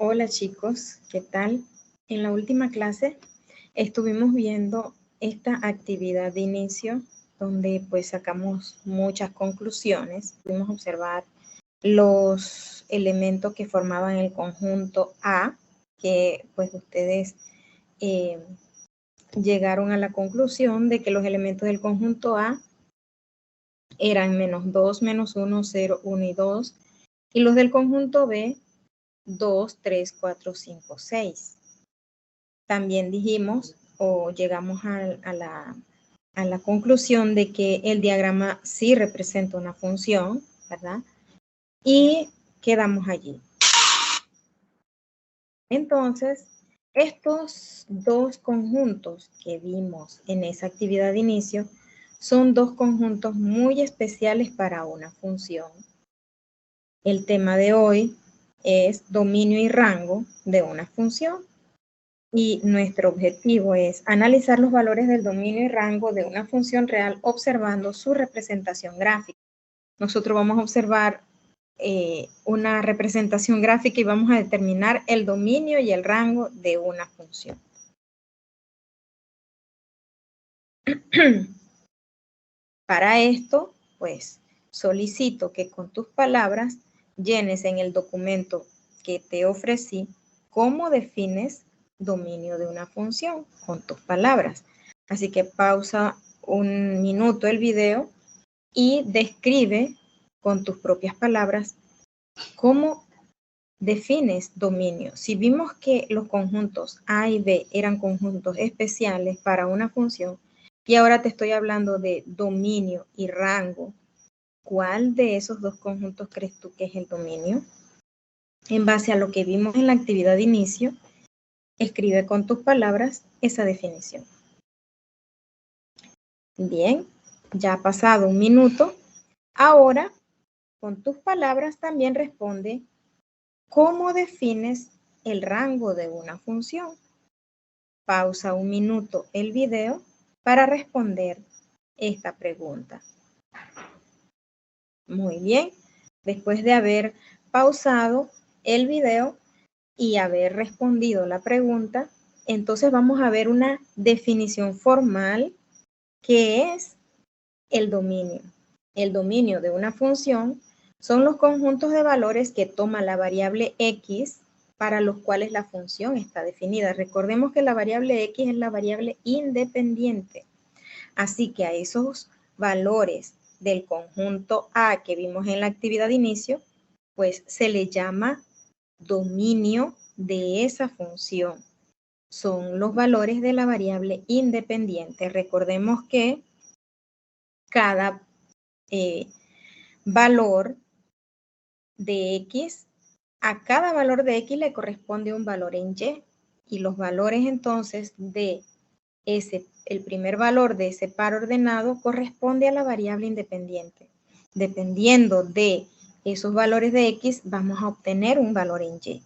Hola chicos, ¿qué tal? En la última clase estuvimos viendo esta actividad de inicio donde pues sacamos muchas conclusiones. Pudimos observar los elementos que formaban el conjunto A, que pues ustedes llegaron a la conclusión de que los elementos del conjunto A eran -2, -1, 0, 1 y 2, y los del conjunto B 2, 3, 4, 5, 6. También dijimos o llegamos a la conclusión de que el diagrama sí representa una función, ¿verdad? Y quedamos allí. Entonces, estos dos conjuntos que vimos en esa actividad de inicio son dos conjuntos muy especiales para una función. El tema de hoy es dominio y rango de una función. Y nuestro objetivo es analizar los valores del dominio y rango de una función real observando su representación gráfica. Nosotros vamos a observar una representación gráfica y vamos a determinar el dominio y el rango de una función. Para esto, pues, solicito que con tus palabras llenes en el documento que te ofrecí cómo defines dominio de una función con tus palabras. Así que pausa un minuto el video y describe con tus propias palabras cómo defines dominio. Si vimos que los conjuntos A y B eran conjuntos especiales para una función y ahora te estoy hablando de dominio y rango, ¿cuál de esos dos conjuntos crees tú que es el dominio? En base a lo que vimos en la actividad de inicio, escribe con tus palabras esa definición. Bien, ya ha pasado un minuto. Ahora, con tus palabras también responde cómo defines el rango de una función. Pausa un minuto el video para responder esta pregunta. Muy bien, después de haber pausado el video y haber respondido la pregunta, entonces vamos a ver una definición formal que es el dominio. El dominio de una función son los conjuntos de valores que toma la variable x para los cuales la función está definida. Recordemos que la variable x es la variable independiente. Así que a esos valores del conjunto A que vimos en la actividad de inicio, pues se le llama dominio de esa función. Son los valores de la variable independiente. Recordemos que cada valor de x, a cada valor de x le corresponde un valor en y. Y los valores entonces de el primer valor de ese par ordenado corresponde a la variable independiente. Dependiendo de esos valores de x, vamos a obtener un valor en y.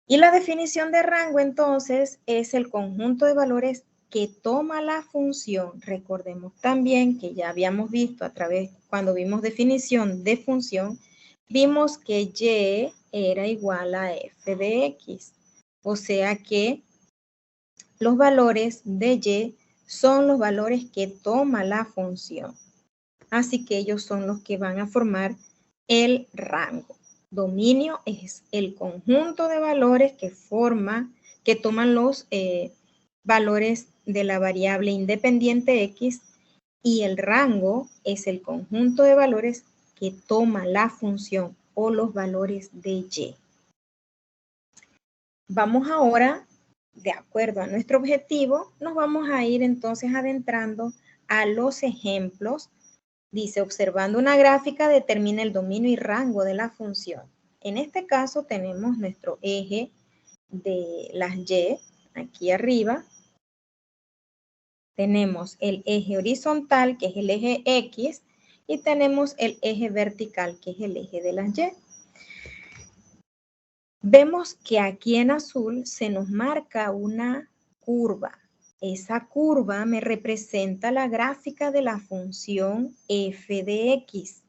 Y la definición de rango, entonces, es el conjunto de valores que toma la función. Recordemos también que ya habíamos visto cuando vimos definición de función, vimos que y era igual a f de x. O sea que los valores de y son los valores que toma la función. Así que ellos son los que van a formar el rango. Dominio es el conjunto de valores que toman los valores de la variable independiente x, y el rango es el conjunto de valores que toma la función o los valores de y. Vamos ahora, de acuerdo a nuestro objetivo, nos vamos a ir entonces adentrando a los ejemplos. Dice, observando una gráfica, determina el dominio y rango de la función. En este caso tenemos nuestro eje de las y aquí arriba. Tenemos el eje horizontal, que es el eje X, y tenemos el eje vertical, que es el eje de las y. Vemos que aquí en azul se nos marca una curva. Esa curva me representa la gráfica de la función f de x.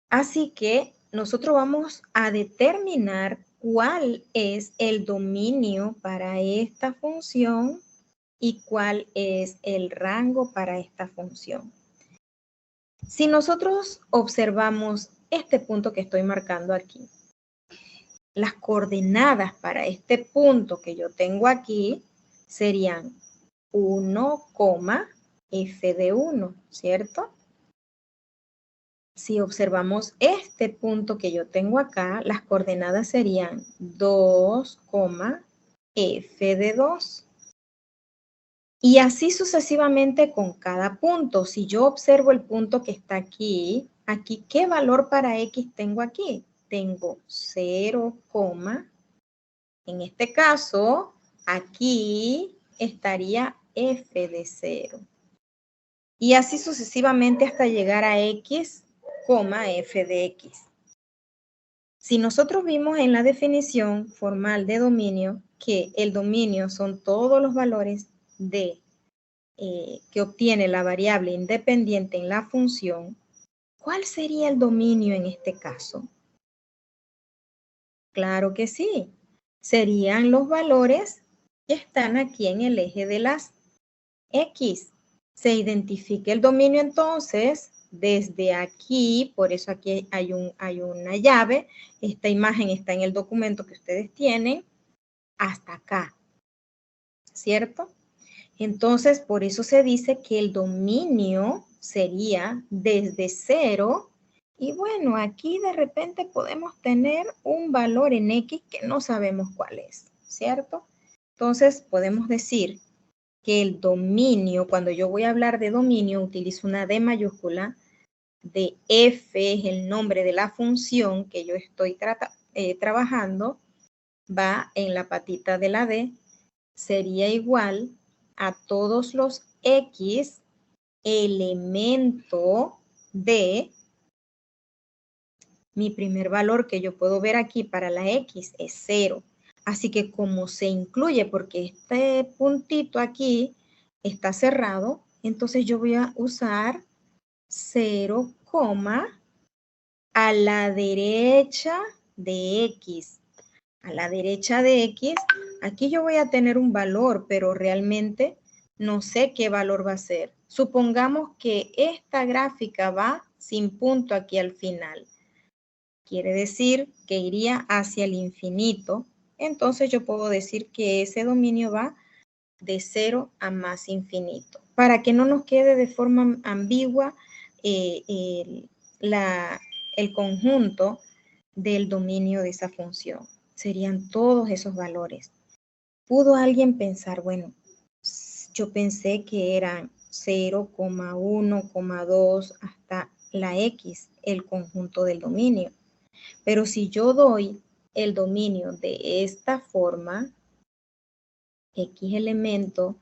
Así que nosotros vamos a determinar cuál es el dominio para esta función y cuál es el rango para esta función. Si nosotros observamos este punto que estoy marcando aquí, las coordenadas para este punto que yo tengo aquí serían 1, f de 1, ¿cierto? Si observamos este punto que yo tengo acá, las coordenadas serían 2, f de 2. Y así sucesivamente con cada punto. Si yo observo el punto que está aquí, ¿qué valor para x tengo aquí? Tengo 0, en este caso, aquí estaría f de 0. Y así sucesivamente hasta llegar a x, f de x. Si nosotros vimos en la definición formal de dominio que el dominio son todos los valores de que obtiene la variable independiente en la función, ¿cuál sería el dominio en este caso? Claro que sí, serían los valores que están aquí en el eje de las X. Se identifica el dominio entonces desde aquí, por eso aquí hay una llave, esta imagen está en el documento que ustedes tienen, hasta acá, ¿cierto? Entonces, por eso se dice que el dominio sería desde 0 y bueno, aquí de repente podemos tener un valor en X que no sabemos cuál es, ¿cierto? Entonces, podemos decir que el dominio, cuando yo voy a hablar de dominio, utilizo una D mayúscula, de F es el nombre de la función que yo estoy trabajando, va en la patita de la D, sería igual a todos los X elemento de mi primer valor que yo puedo ver aquí para la X es 0. Así que como se incluye, porque este puntito aquí está cerrado, entonces yo voy a usar 0, a la derecha de X. A la derecha de X, aquí yo voy a tener un valor, pero realmente no sé qué valor va a ser. Supongamos que esta gráfica va sin punto aquí al final. Quiere decir que iría hacia el infinito. Entonces yo puedo decir que ese dominio va de 0 a más infinito. Para que no nos quede de forma ambigua el conjunto del dominio de esa función. Serían todos esos valores. ¿Pudo alguien pensar, bueno, yo pensé que eran 0, 1, 2 hasta la X, el conjunto del dominio? Pero si yo doy el dominio de esta forma, X elemento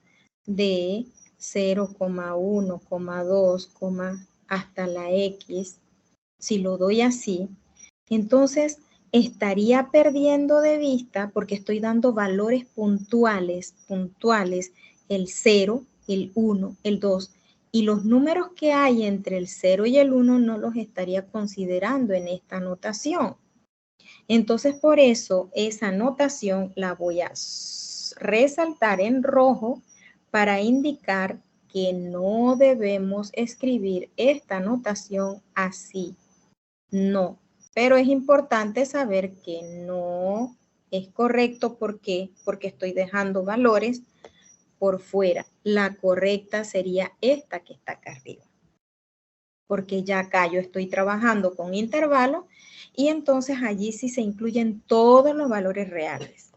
de 0, 1, 2, hasta la X, si lo doy así, entonces estaría perdiendo de vista porque estoy dando valores puntuales, el 0, el 1, el 2, y los números que hay entre el 0 y el 1 no los estaría considerando en esta notación. Entonces, por eso, esa notación la voy a resaltar en rojo para indicar que no debemos escribir esta notación así. No, pero es importante saber que no es correcto. ¿Por qué? Porque estoy dejando valores por fuera. La correcta sería esta que está acá arriba. Porque ya acá yo estoy trabajando con intervalos y entonces allí sí se incluyen todos los valores reales.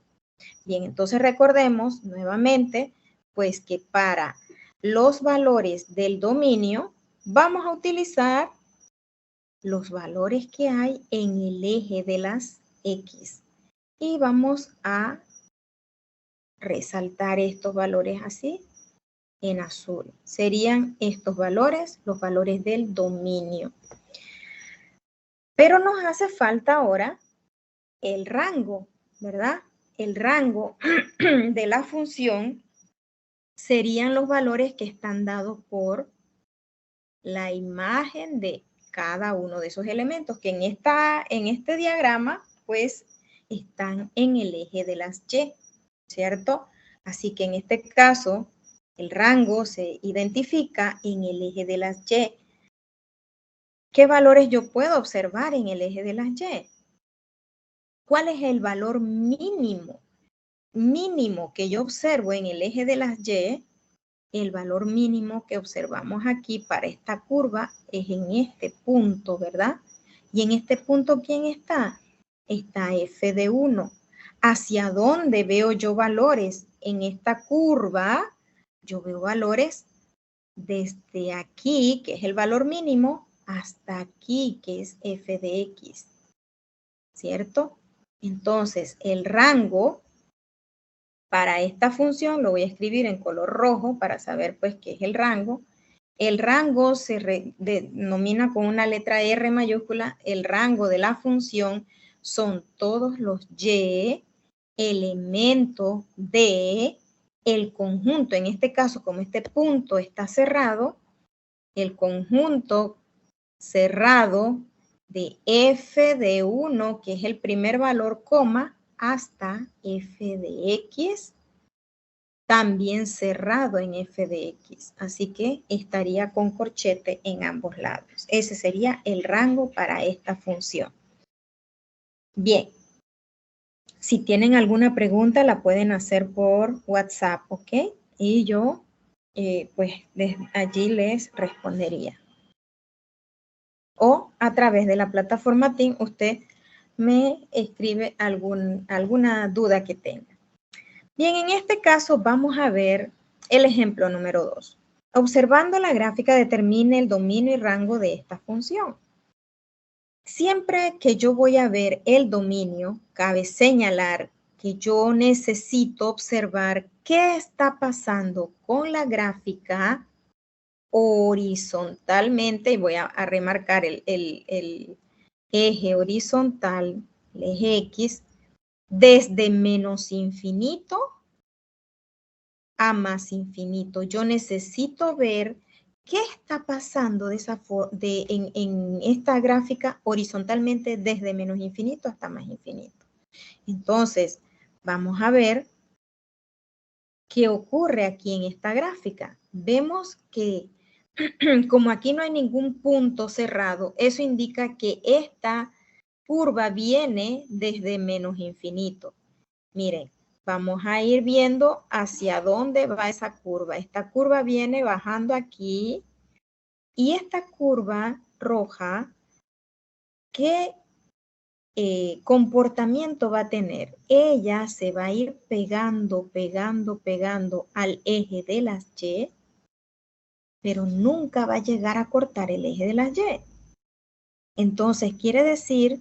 Bien, entonces recordemos nuevamente pues que para los valores del dominio vamos a utilizar los valores que hay en el eje de las X. Y vamos a resaltar estos valores así en azul. Serían estos valores, los valores del dominio. Pero nos hace falta ahora el rango, ¿verdad? El rango de la función serían los valores que están dados por la imagen de cada uno de esos elementos que en este diagrama pues están en el eje de las Y, ¿cierto? Así que en este caso el rango se identifica en el eje de las Y. ¿Qué valores yo puedo observar en el eje de las Y? ¿Cuál es el valor mínimo? Mínimo que yo observo en el eje de las Y, el valor mínimo que observamos aquí para esta curva es en este punto, ¿verdad? Y en este punto, ¿quién está? Está f de 1. ¿Hacia dónde veo yo valores? En esta curva, yo veo valores desde aquí, que es el valor mínimo, hasta aquí, que es f de x, ¿cierto? Entonces, el rango para esta función, lo voy a escribir en color rojo para saber pues qué es el rango. El rango se denomina con una letra R mayúscula. El rango de la función son todos los Y elementos de el conjunto. En este caso, como este punto está cerrado, el conjunto cerrado de f de 1, que es el primer valor, coma, hasta f de x, también cerrado en f de x. Así que estaría con corchete en ambos lados. Ese sería el rango para esta función. Bien. Si tienen alguna pregunta, la pueden hacer por WhatsApp, ¿ok? Y yo, pues, allí les respondería. O a través de la plataforma Teams, usted me escribe alguna duda que tenga. Bien, en este caso vamos a ver el ejemplo número 2. Observando la gráfica, determine el dominio y rango de esta función. Siempre que yo voy a ver el dominio, cabe señalar que yo necesito observar qué está pasando con la gráfica horizontalmente, y voy a remarcar el eje horizontal, el eje X, desde menos infinito a más infinito. Yo necesito ver qué está pasando en esta gráfica horizontalmente desde menos infinito hasta más infinito. Entonces, vamos a ver qué ocurre aquí en esta gráfica. Vemos que como aquí no hay ningún punto cerrado, eso indica que esta curva viene desde menos infinito. Miren, vamos a ir viendo hacia dónde va esa curva. Esta curva viene bajando aquí y esta curva roja, ¿qué comportamiento va a tener? Ella se va a ir pegando al eje de las Y, pero nunca va a llegar a cortar el eje de las Y. Entonces, quiere decir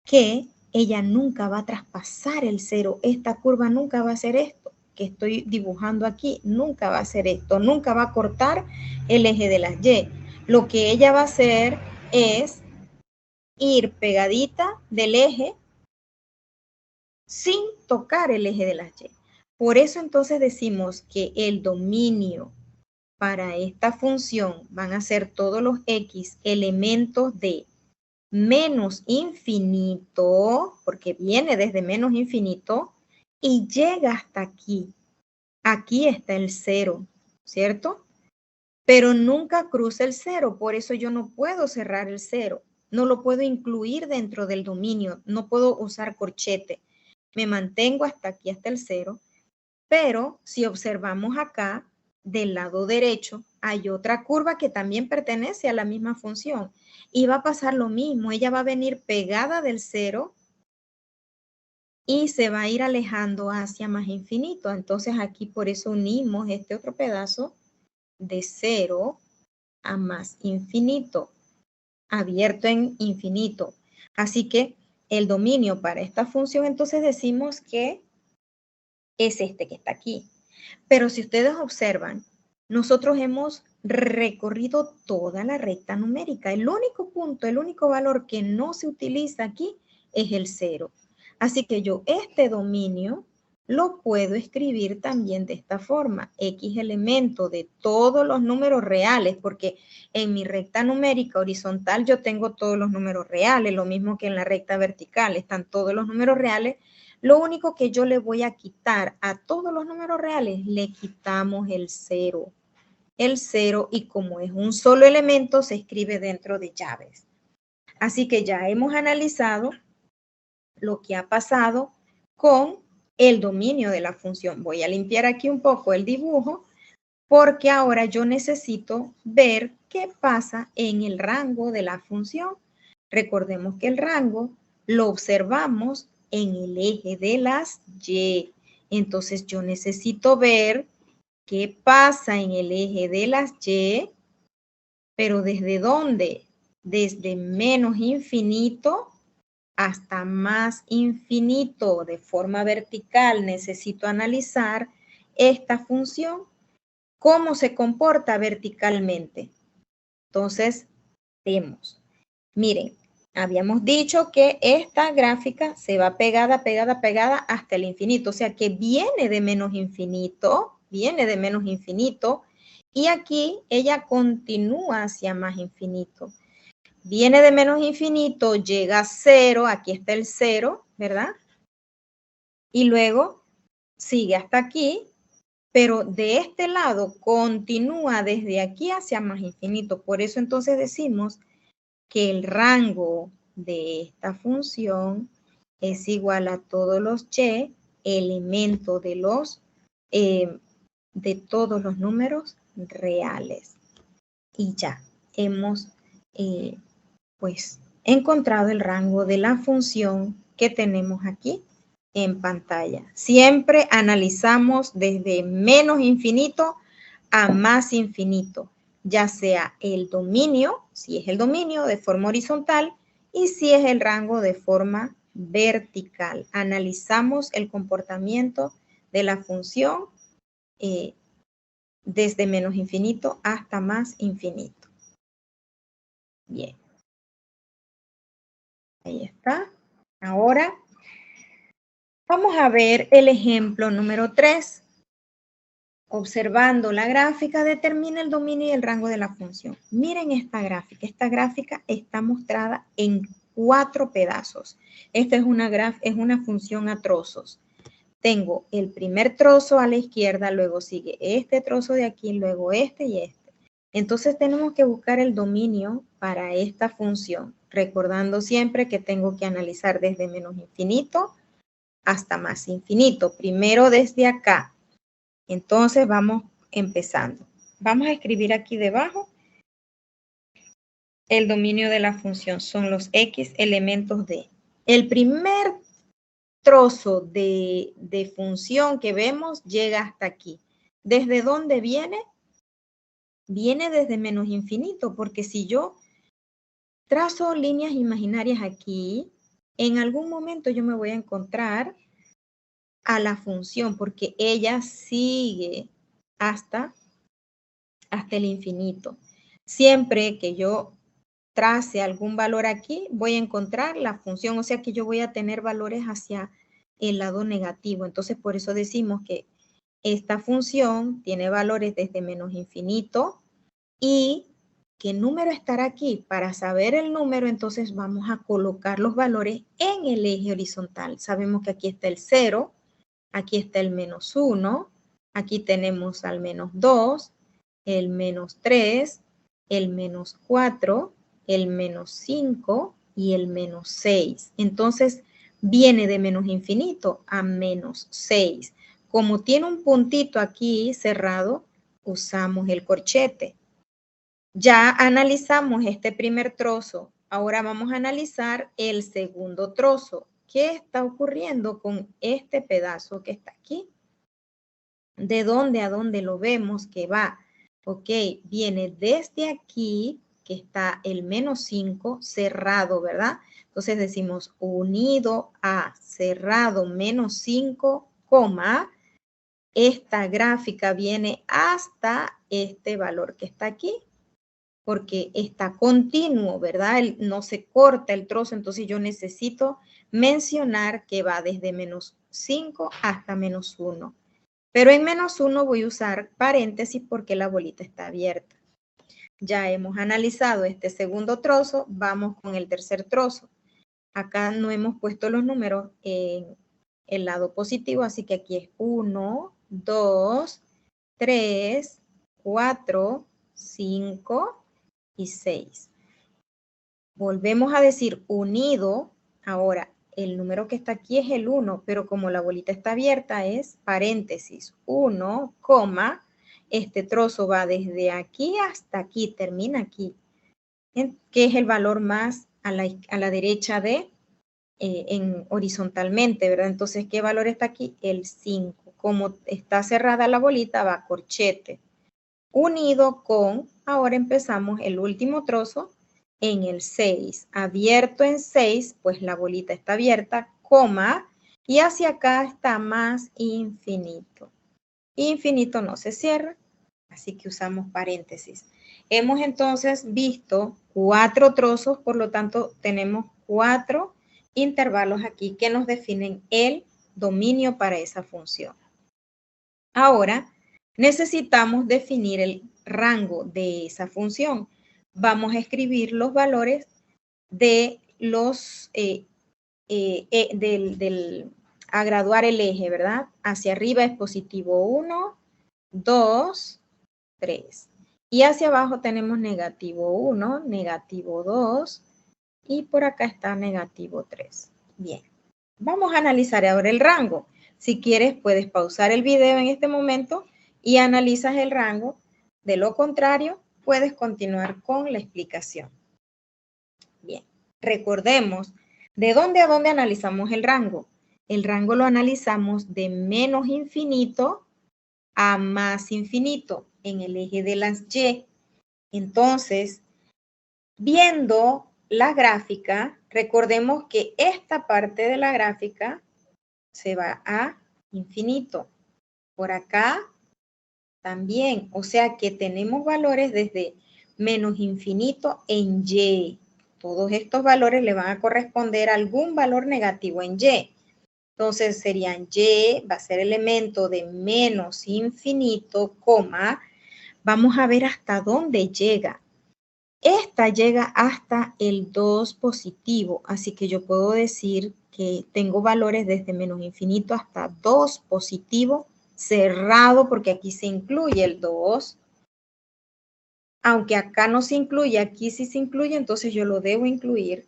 que ella nunca va a traspasar el 0. Esta curva nunca va a hacer esto que estoy dibujando aquí. Nunca va a hacer esto. Nunca va a cortar el eje de las Y. Lo que ella va a hacer es ir pegadita del eje sin tocar el eje de las Y. Por eso entonces decimos que el dominio para esta función van a ser todos los X elementos de menos infinito, porque viene desde menos infinito, y llega hasta aquí. Aquí está el 0, ¿cierto? Pero nunca cruza el 0, por eso yo no puedo cerrar el 0. No lo puedo incluir dentro del dominio, no puedo usar corchete. Me mantengo hasta aquí, hasta el 0, pero si observamos acá, del lado derecho, hay otra curva que también pertenece a la misma función. Y va a pasar lo mismo, ella va a venir pegada del 0 y se va a ir alejando hacia más infinito. Entonces aquí por eso unimos este otro pedazo de 0 a más infinito, abierto en infinito. Así que el dominio para esta función, entonces decimos que es este que está aquí. Pero si ustedes observan, nosotros hemos recorrido toda la recta numérica. El único punto, el único valor que no se utiliza aquí es el 0. Así que yo este dominio lo puedo escribir también de esta forma. X elemento de todos los números reales, porque en mi recta numérica horizontal yo tengo todos los números reales, lo mismo que en la recta vertical, están todos los números reales. Lo único que yo le voy a quitar a todos los números reales, le quitamos el 0. El 0, y como es un solo elemento, se escribe dentro de llaves. Así que ya hemos analizado lo que ha pasado con el dominio de la función. Voy a limpiar aquí un poco el dibujo porque ahora yo necesito ver qué pasa en el rango de la función. Recordemos que el rango lo observamos en el eje de las Y. Entonces yo necesito ver qué pasa en el eje de las Y, pero ¿desde dónde? Desde menos infinito hasta más infinito de forma vertical. Necesito analizar esta función, cómo se comporta verticalmente. Entonces, vemos. Miren, habíamos dicho que esta gráfica se va pegada, pegada, pegada hasta el infinito. O sea que viene de menos infinito, y aquí ella continúa hacia más infinito. Viene de menos infinito, llega a 0, aquí está el 0, ¿verdad? Y luego sigue hasta aquí, pero de este lado continúa desde aquí hacia más infinito. Por eso entonces decimos que el rango de esta función es igual a todos los y, elemento de todos los números reales. Y ya hemos pues encontrado el rango de la función que tenemos aquí en pantalla. Siempre analizamos desde menos infinito a más infinito, ya sea el dominio, si es el dominio de forma horizontal, y si es el rango de forma vertical. Analizamos el comportamiento de la función desde menos infinito hasta más infinito. Bien. Ahí está. Ahora vamos a ver el ejemplo número 3. Observando la gráfica, determina el dominio y el rango de la función. Miren esta gráfica. Esta gráfica está mostrada en 4 pedazos. Esta es una función a trozos. Tengo el primer trozo a la izquierda, luego sigue este trozo de aquí, luego este y este. Entonces tenemos que buscar el dominio para esta función, recordando siempre que tengo que analizar desde menos infinito hasta más infinito. Primero desde acá. Entonces vamos empezando. Vamos a escribir aquí debajo el dominio de la función. Son los X elementos de. El primer trozo de función que vemos llega hasta aquí. ¿Desde dónde viene? Viene desde menos infinito, porque si yo trazo líneas imaginarias aquí, en algún momento yo me voy a encontrar a la función, porque ella sigue hasta el infinito. Siempre que yo trace algún valor aquí, voy a encontrar la función, o sea que yo voy a tener valores hacia el lado negativo. Entonces, por eso decimos que esta función tiene valores desde menos infinito. ¿Y qué número estará aquí? Para saber el número, entonces vamos a colocar los valores en el eje horizontal. Sabemos que aquí está el 0, aquí está el -1, aquí tenemos al -2, el -3, el -4, el -5 y el -6. Entonces, viene de menos infinito a -6. Como tiene un puntito aquí cerrado, usamos el corchete. Ya analizamos este primer trozo. Ahora vamos a analizar el segundo trozo. ¿Qué está ocurriendo con este pedazo que está aquí? ¿De dónde a dónde lo vemos que va? Ok, viene desde aquí, que está el -5 cerrado, ¿verdad? Entonces decimos unido a cerrado -5, coma, esta gráfica viene hasta este valor que está aquí. porque está continuo, ¿verdad? No se corta el trozo, entonces yo necesito mencionar que va desde -5 hasta -1. Pero en -1 voy a usar paréntesis porque la bolita está abierta. Ya hemos analizado este segundo trozo, vamos con el tercer trozo. Acá no hemos puesto los números en el lado positivo, así que aquí es 1, 2, 3, 4, 5 y 6. Volvemos a decir unido. Ahora, el número que está aquí es el 1, pero como la bolita está abierta es paréntesis 1, coma, este trozo va desde aquí hasta aquí, termina aquí, que es el valor más a la derecha de horizontalmente, ¿verdad? Entonces, ¿qué valor está aquí? El 5. Como está cerrada la bolita, va corchete. Unido con, ahora empezamos el último trozo en el 6. Abierto en 6, pues la bolita está abierta, coma, y hacia acá está más infinito. Infinito no se cierra, así que usamos paréntesis. Hemos entonces visto 4 trozos, por lo tanto tenemos 4 intervalos aquí que nos definen el dominio para esa función. Ahora necesitamos definir el rango de esa función. Vamos a escribir los valores de los a graduar el eje, ¿verdad? Hacia arriba es positivo 1, 2, 3. Y hacia abajo tenemos negativo 1, negativo 2 y por acá está negativo 3. Bien, vamos a analizar ahora el rango. Si quieres, puedes pausar el video en este momento y analizas el rango. De lo contrario, puedes continuar con la explicación. Bien, recordemos, ¿de dónde a dónde analizamos el rango? El rango lo analizamos de menos infinito a más infinito en el eje de las Y. Entonces, viendo la gráfica, recordemos que esta parte de la gráfica se va a infinito. Por acá también, o sea que tenemos valores desde menos infinito en Y. Todos estos valores le van a corresponder a algún valor negativo en Y. Entonces serían Y, va a ser elemento de menos infinito, coma, vamos a ver hasta dónde llega. Esta llega hasta el 2 positivo, así que yo puedo decir que tengo valores desde menos infinito hasta 2 positivo, cerrado porque aquí se incluye el 2. Aunque acá no se incluye, aquí sí se incluye, entonces yo lo debo incluir.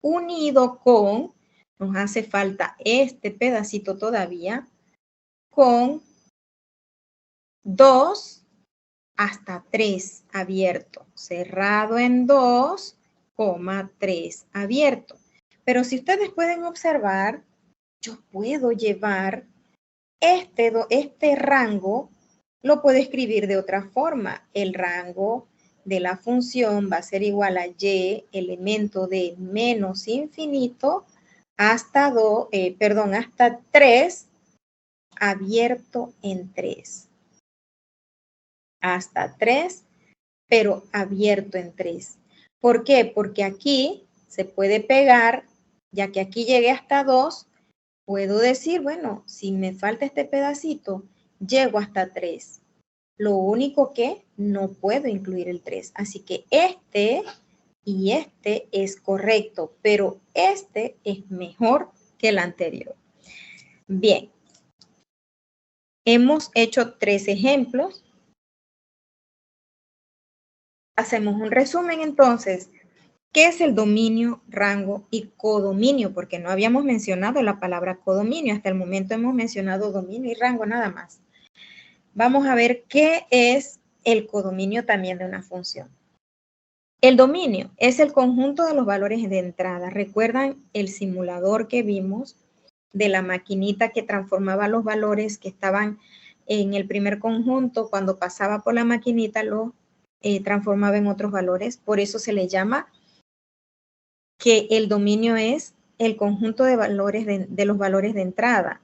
Unido con, nos hace falta este pedacito todavía, con 2 hasta 3 abierto, cerrado en 2, 3 abierto. Pero si ustedes pueden observar, yo puedo llevar este rango, lo puedo escribir de otra forma. El rango de la función va a ser igual a y, elemento de menos infinito, hasta 3, abierto en 3. Hasta 3, pero abierto en 3. ¿Por qué? Porque aquí se puede pegar, ya que aquí llegué hasta 2, puedo decir, bueno, si me falta este pedacito, llego hasta 3. Lo único que no puedo incluir el 3. Así que este y este es correcto, pero este es mejor que el anterior. Bien, hemos hecho 3 ejemplos. Hacemos un resumen entonces. ¿Qué es el dominio, rango y codominio? Porque no habíamos mencionado la palabra codominio. Hasta el momento hemos mencionado dominio y rango nada más. Vamos a ver qué es el codominio también de una función. El dominio es el conjunto de los valores de entrada. ¿Recuerdan el simulador que vimos de la maquinita que transformaba los valores que estaban en el primer conjunto? Cuando pasaba por la maquinita lo transformaba en otros valores. Por eso se le llama que el dominio es el conjunto de valores de los valores de entrada.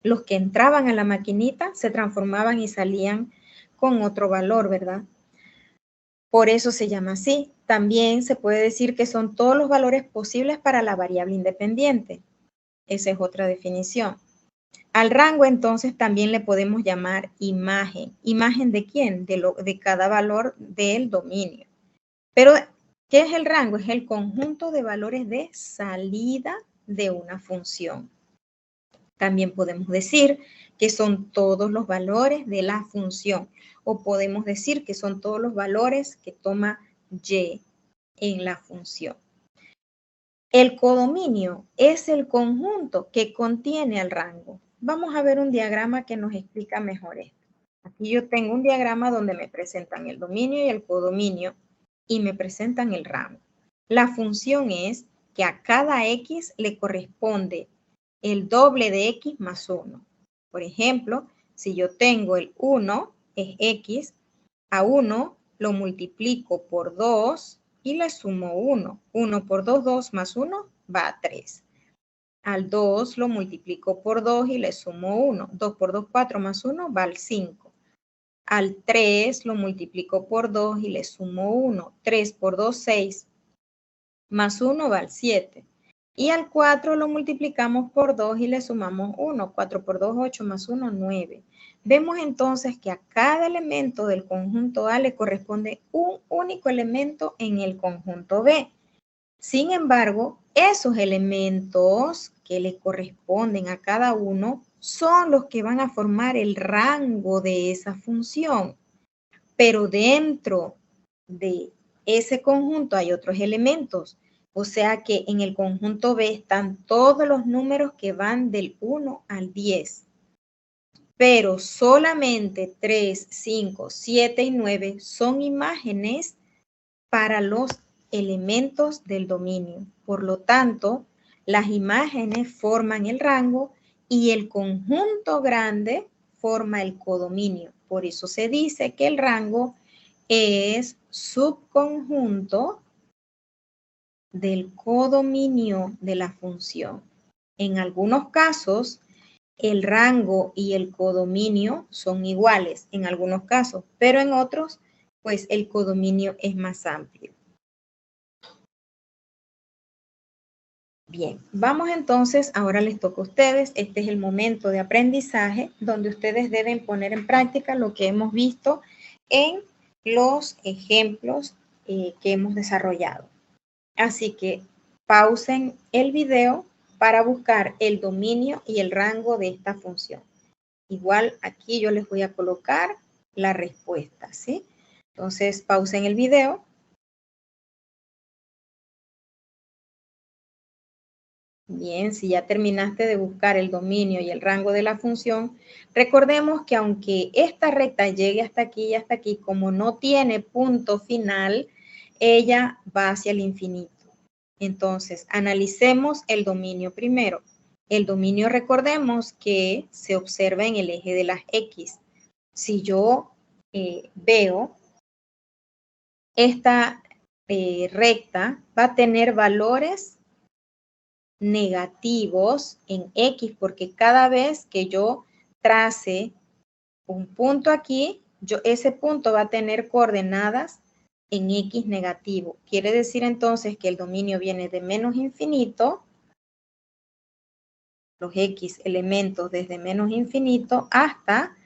Los que entraban a la maquinita se transformaban y salían con otro valor, ¿verdad? Por eso se llama así. También se puede decir que son todos los valores posibles para la variable independiente. Esa es otra definición. Al rango, entonces, también le podemos llamar imagen. ¿Imagen de quién? De cada valor del dominio. Pero, ¿qué es el rango? Es el conjunto de valores de salida de una función. También podemos decir que son todos los valores de la función. O podemos decir que son todos los valores que toma y en la función. El codominio es el conjunto que contiene al rango. Vamos a ver un diagrama que nos explica mejor esto. Aquí yo tengo un diagrama donde me presentan el dominio y el codominio y me presentan el rango. La función es que a cada x le corresponde el doble de x más 1. Por ejemplo, si yo tengo el 1 es x, a 1 lo multiplico por 2 y le sumo 1. 1 por 2, 2 más 1 va a 3. Al 2 lo multiplico por 2 y le sumo 1. 2 por 2, 4 más 1 va al 5. Al 3 lo multiplico por 2 y le sumo 1. 3 por 2, 6. Más 1 va al 7. Y al 4 lo multiplicamos por 2 y le sumamos 1. 4 por 2, 8 más 1, 9. Vemos entonces que a cada elemento del conjunto A le corresponde un único elemento en el conjunto B. Sin embargo, esos elementos que le corresponden a cada uno son los que van a formar el rango de esa función. Pero dentro de ese conjunto hay otros elementos. O sea que en el conjunto B están todos los números que van del 1 al 10. Pero solamente 3, 5, 7 y 9 son imágenes para los elementos del dominio. Por lo tanto, las imágenes forman el rango y el conjunto grande forma el codominio. Por eso se dice que el rango es subconjunto del codominio de la función. En algunos casos, el rango y el codominio son iguales, en algunos casos, pero en otros, pues el codominio es más amplio. Bien, vamos entonces, ahora les toca a ustedes, este es el momento de aprendizaje donde ustedes deben poner en práctica lo que hemos visto en los ejemplos que hemos desarrollado. Así que pausen el video para buscar el dominio y el rango de esta función. Igual aquí yo les voy a colocar la respuesta, ¿sí? Entonces pausen el video. Bien, si ya terminaste de buscar el dominio y el rango de la función, recordemos que aunque esta recta llegue hasta aquí y hasta aquí, como no tiene punto final, ella va hacia el infinito. Entonces, analicemos el dominio primero. El dominio, recordemos que se observa en el eje de las X. Si yo veo esta recta, va a tener valores negativos en X, porque cada vez que yo trace un punto aquí, ese punto va a tener coordenadas en X negativo. Quiere decir entonces que el dominio viene de menos infinito, los X elementos desde menos infinito hasta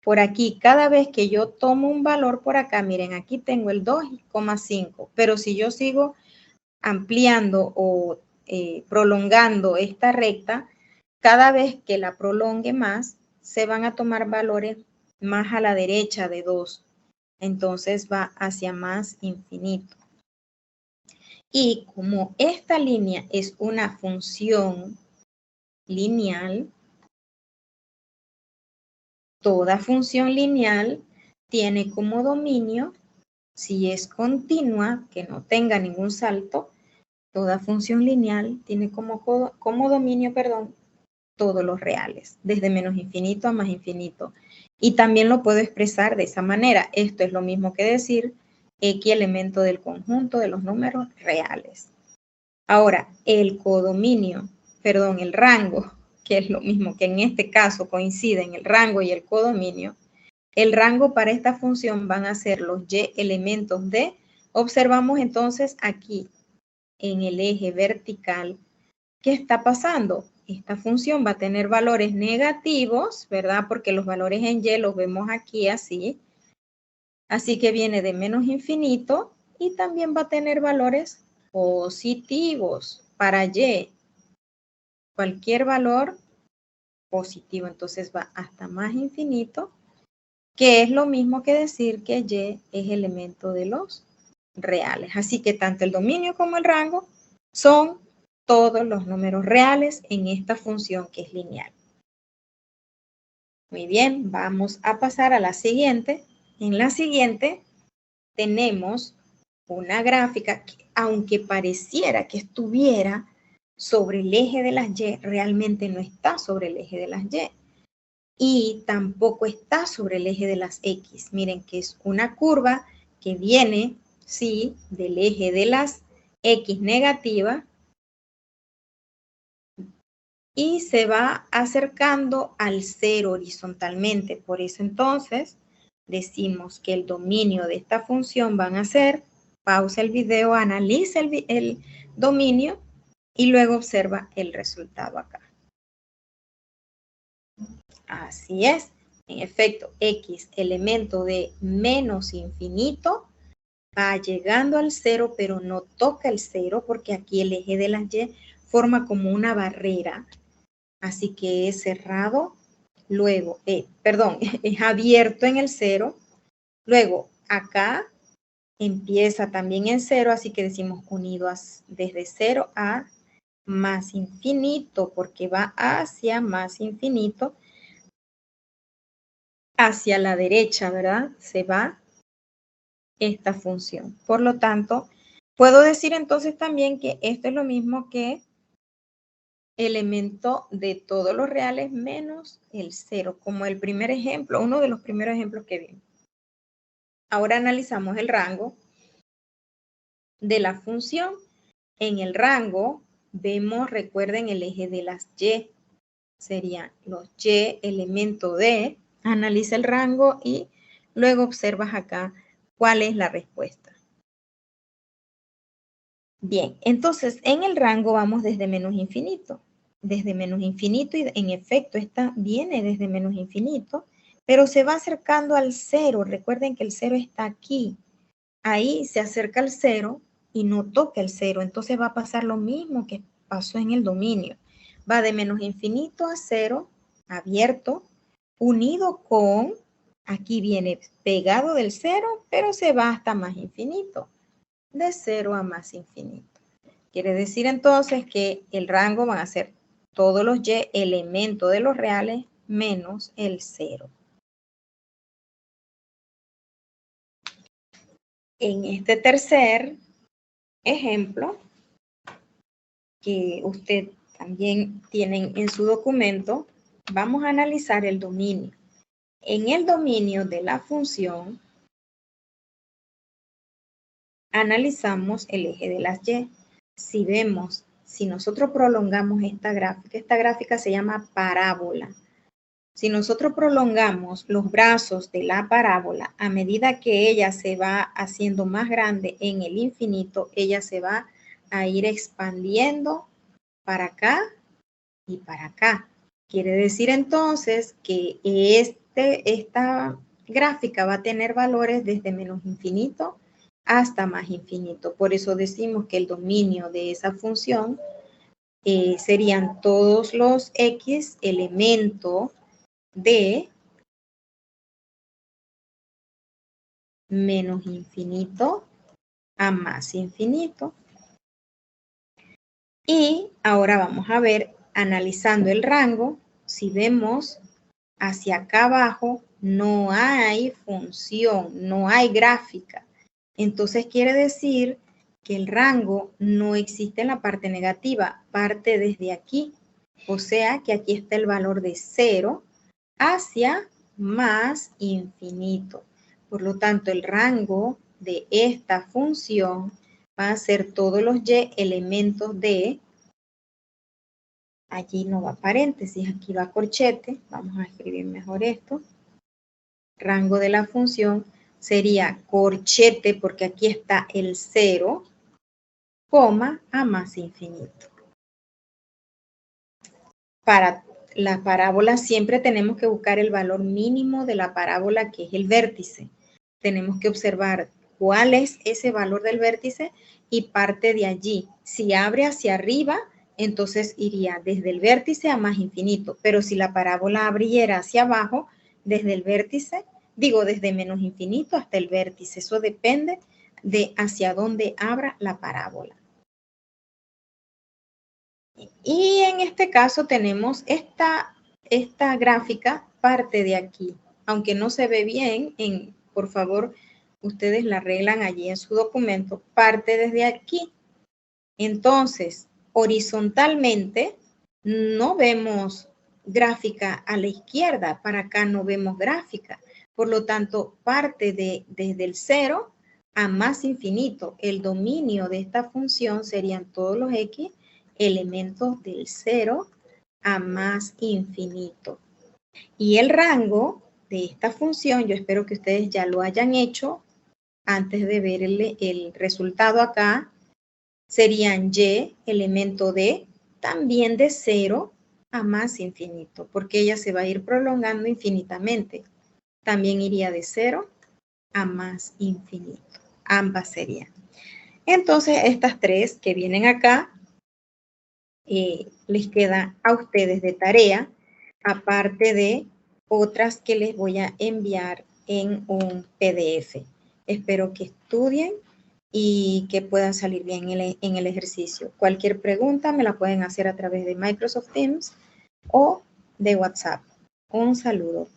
por aquí. Cada vez que yo tomo un valor por acá, miren, aquí tengo el 2,5, pero si yo sigo ampliando o prolongando esta recta, cada vez que la prolongue más, se van a tomar valores más a la derecha de 2. Entonces va hacia más infinito. Y como esta línea es una función lineal, toda función lineal tiene como dominio, si es continua, que no tenga ningún salto, toda función lineal tiene como dominio, todos los reales, desde menos infinito a más infinito. Y también lo puedo expresar de esa manera. Esto es lo mismo que decir X elemento del conjunto de los números reales. Ahora, el rango, que es lo mismo que en este caso coinciden el rango y el codominio, el rango para esta función van a ser los Y elementos de Observamos entonces aquí en el eje vertical, ¿qué está pasando? Esta función va a tener valores negativos, ¿verdad? Porque los valores en y los vemos aquí así. Así que viene de menos infinito y también va a tener valores positivos para y. Cualquier valor positivo, entonces va hasta más infinito, que es lo mismo que decir que y es elemento de los reales. Así que tanto el dominio como el rango son todos los números reales en esta función que es lineal. Muy bien, vamos a pasar a la siguiente. En la siguiente tenemos una gráfica que, aunque pareciera que estuviera sobre el eje de las y, realmente no está sobre el eje de las y. Y tampoco está sobre el eje de las x. Miren que es una curva que viene, sí, del eje de las x negativa y se va acercando al cero horizontalmente. Por eso entonces decimos que el dominio de esta función van a ser, pausa el video, analiza el dominio y luego observa el resultado acá. Así es. En efecto, x, elemento de menos infinito, va llegando al cero, pero no toca el cero porque aquí el eje de las y forma como una barrera. Así que es cerrado, luego, perdón, es abierto en el cero. Luego, acá empieza también en cero, así que decimos unido desde cero a más infinito, porque va hacia más infinito. Hacia la derecha, ¿verdad? Se va esta función. Por lo tanto, puedo decir entonces también que esto es lo mismo que elemento de todos los reales menos el cero, como el primer ejemplo, uno de los primeros ejemplos que vimos. Ahora analizamos el rango de la función. En el rango vemos, recuerden, el eje de las y. Serían los y elemento de, analiza el rango y luego observas acá cuál es la respuesta. Bien, entonces en el rango vamos desde menos infinito. Desde menos infinito y en efecto esta viene desde menos infinito, pero se va acercando al cero. Recuerden que el cero está aquí. Ahí se acerca al cero y no toca el cero. Entonces va a pasar lo mismo que pasó en el dominio. Va de menos infinito a cero, abierto, unido con, aquí viene pegado del cero, pero se va hasta más infinito. De cero a más infinito. Quiere decir entonces que el rango van a ser todos los y elementos de los reales menos el cero. En este tercer ejemplo, que usted también tienen en su documento, vamos a analizar el dominio. En el dominio de la función, analizamos el eje de las y. Si vemos, si nosotros prolongamos esta gráfica se llama parábola. Si nosotros prolongamos los brazos de la parábola, a medida que ella se va haciendo más grande en el infinito, ella se va a ir expandiendo para acá y para acá. Quiere decir entonces que esta gráfica va a tener valores desde menos infinito hasta más infinito. Por eso decimos que el dominio de esa función serían todos los x elementos de menos infinito a más infinito. Y ahora vamos a ver, analizando el rango, si vemos hacia acá abajo, no hay función, no hay gráfica. Entonces quiere decir que el rango no existe en la parte negativa, parte desde aquí. O sea que aquí está el valor de 0 hacia más infinito. Por lo tanto, el rango de esta función va a ser todos los y elementos de, allí no va paréntesis, aquí va corchete, vamos a escribir mejor esto, rango de la función sería corchete, porque aquí está el 0, coma, a más infinito. Para la parábola siempre tenemos que buscar el valor mínimo de la parábola, que es el vértice. Tenemos que observar cuál es ese valor del vértice y parte de allí. Si abre hacia arriba, entonces iría desde el vértice a más infinito. Pero si la parábola abriera hacia abajo, desde el vértice, desde menos infinito hasta el vértice. Eso depende de hacia dónde abra la parábola. Y en este caso tenemos esta gráfica, parte de aquí. Aunque no se ve bien, por favor, ustedes la arreglan allí en su documento, parte desde aquí. Entonces, horizontalmente no vemos gráfica a la izquierda, para acá no vemos gráfica. Por lo tanto, parte desde el 0 a más infinito. El dominio de esta función serían todos los x elementos del 0 a más infinito. Y el rango de esta función, yo espero que ustedes ya lo hayan hecho antes de ver el resultado acá, serían y elemento de también de 0 a más infinito, porque ella se va a ir prolongando infinitamente. También iría de 0 a más infinito. Ambas serían. Entonces, estas tres que vienen acá, les queda a ustedes de tarea, aparte de otras que les voy a enviar en un PDF. Espero que estudien y que puedan salir bien en el ejercicio. Cualquier pregunta me la pueden hacer a través de Microsoft Teams o de WhatsApp. Un saludo.